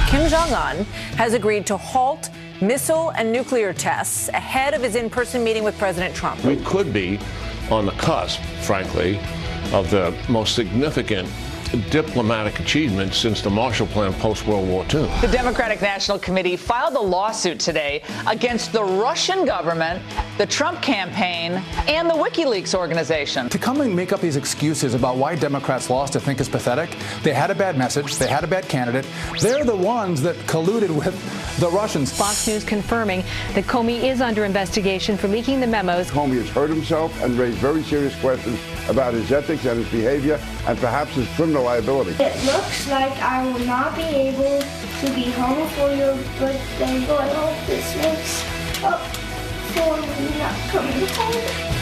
Kim Jong-un has agreed to halt missile and nuclear tests ahead of his in-person meeting with President Trump. We could be on the cusp, frankly, of the most significant diplomatic achievement since the Marshall Plan post-World War II. The Democratic National Committee filed a lawsuit today against the Russian government, the Trump campaign, and the WikiLeaks organization. To come and make up these excuses about why Democrats lost, I think is pathetic. They had a bad message. They had a bad candidate. They're the ones that colluded with the Russians. Fox News confirming that Comey is under investigation for leaking the memos. Comey has hurt himself and raised very serious questions about his ethics and his behavior and perhaps his criminal liability. It looks like I will not be able to be home for your birthday, but I hope this makes up for me not coming home.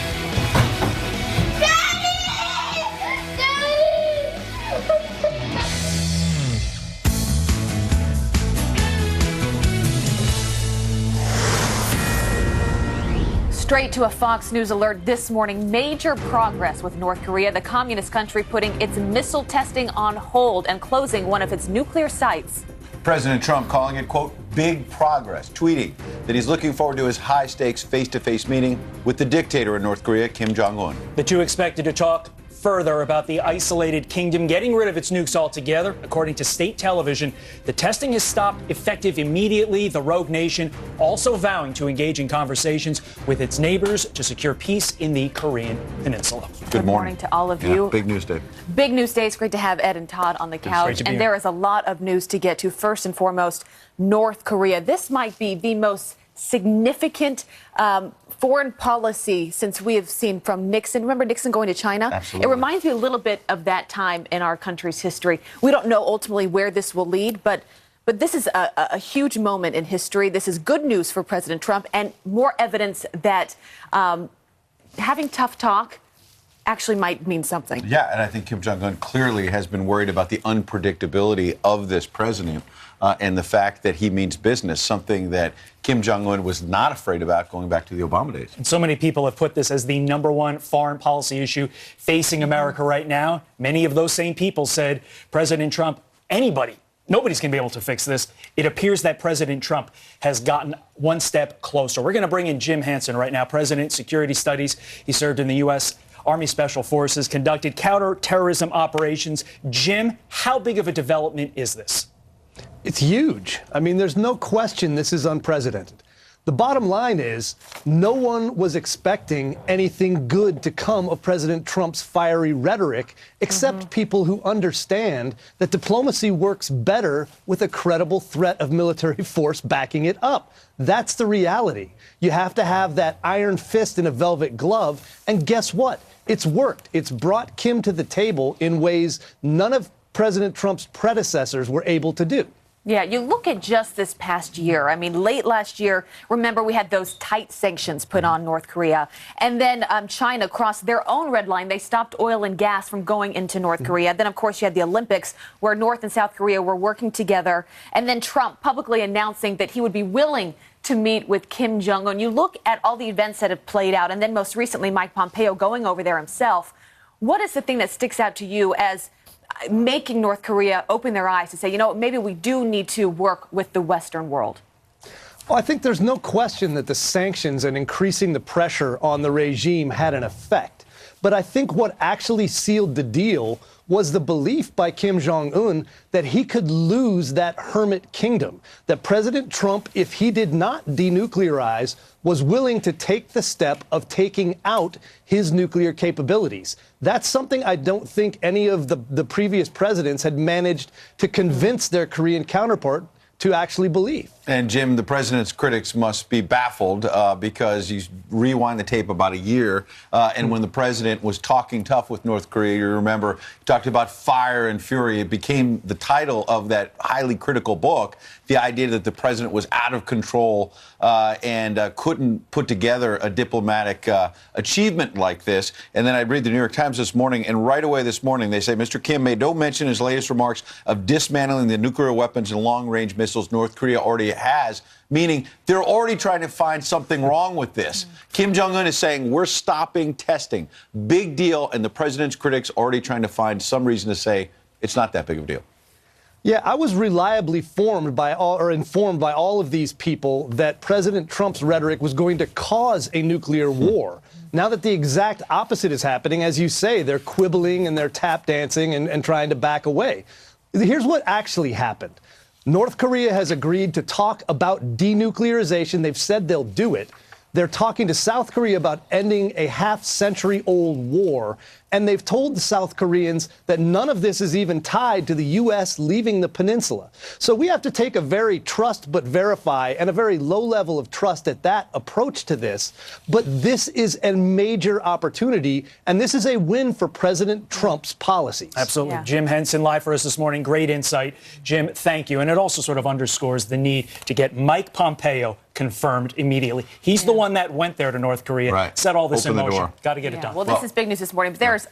Straight to a Fox News alert this morning. Major progress with North Korea, the communist country putting its missile testing on hold and closing one of its nuclear sites. President Trump calling it, quote, big progress, tweeting that he's looking forward to his high-stakes face-to-face meeting with the dictator in North Korea, Kim Jong-un. The two expected to talk further about the isolated kingdom getting rid of its nukes altogether. According to state television, the testing has stopped effective immediately. The rogue nation also vowing to engage in conversations with its neighbors to secure peace in the Korean Peninsula. Good morning to all of you. Big news day. Big news day. It's great to have Ed and Todd on the couch. And there is a lot of news to get to. First and foremost, North Korea. This might be the most significant foreign policy since we have seen from Nixon. Remember Nixon going to China? Absolutely. It reminds me a little bit of that time in our country's history. We don't know ultimately where this will lead, but this is a huge moment in history. This is good news for President Trump and more evidence that having tough talk actually might mean something. Yeah, and I think Kim Jong-un clearly has been worried about the unpredictability of this president and the fact that he means business, something that Kim Jong-un was not afraid about going back to the Obama days. And so many people have put this as the number one foreign policy issue facing America right now. Many of those same people said, President Trump, nobody's going to be able to fix this. It appears that President Trump has gotten one step closer. We're going to bring in Jim Hansen right now, President, Security Studies. He served in the U.S. Army Special Forces, conducted counterterrorism operations. Jim, how big of a development is this? It's huge. I mean, there's no question this is unprecedented. The bottom line is no one was expecting anything good to come of President Trump's fiery rhetoric, except people who understand that diplomacy works better with a credible threat of military force backing it up. That's the reality. You have to have that iron fist in a velvet glove. And guess what? It's worked. It's brought Kim to the table in ways none of President Trump's predecessors were able to do. Yeah, you look at just this past year. I mean, late last year, remember, we had those tight sanctions put on North Korea. And then China crossed their own red line. They stopped oil and gas from going into North Korea. Then, of course, you had the Olympics where North and South Korea were working together. And then Trump publicly announcing that he would be willing to meet with Kim Jong-un. You look at all the events that have played out, and then most recently Mike Pompeo going over there himself. What is the thing that sticks out to you as making North Korea open their eyes to say, you know, maybe we do need to work with the Western world? Well, I think there's no question that the sanctions and increasing the pressure on the regime had an effect. But I think what actually sealed the deal was the belief by Kim Jong-un that he could lose that hermit kingdom, that President Trump, if he did not denuclearize, was willing to take the step of taking out his nuclear capabilities. That's something I don't think any of the previous presidents had managed to convince their Korean counterpart to actually believe. And, Jim, the president's critics must be baffled because you rewind the tape about a year, and when the president was talking tough with North Korea, you remember, he talked about fire and fury. It became the title of that highly critical book, the idea that the president was out of control and couldn't put together a diplomatic achievement like this. And then I read the New York Times this morning, and right away this morning they say Mr. Kim made no mention in his latest remarks of dismantling the nuclear weapons and long-range missiles North Korea already has, meaning they're already trying to find something wrong with this. Kim Jong-un is saying we're stopping testing. Big deal, and the president's critics already trying to find some reason to say it's not that big of a deal. Yeah, I was reliably informed by all of these people that President Trump's rhetoric was going to cause a nuclear war. Now that the exact opposite is happening, as you say, they're quibbling and they're tap dancing and trying to back away. Here's what actually happened. North Korea has agreed to talk about denuclearization. They've said they'll do it. They're talking to South Korea about ending a half-century-old war, and they've told the South Koreans that none of this is even tied to the U.S. leaving the peninsula. So we have to take a very trust but verify and a very low level of trust at that approach to this. But this is a major opportunity, and this is a win for President Trump's policies. Absolutely. Yeah. Jim Henson, live for us this morning. Great insight. Jim, thank you. And it also sort of underscores the need to get Mike Pompeo confirmed immediately. He's the one that went there to North Korea, Right. set all this Open in the motion. door. Got to get it done. Well, this is big news this morning. But there's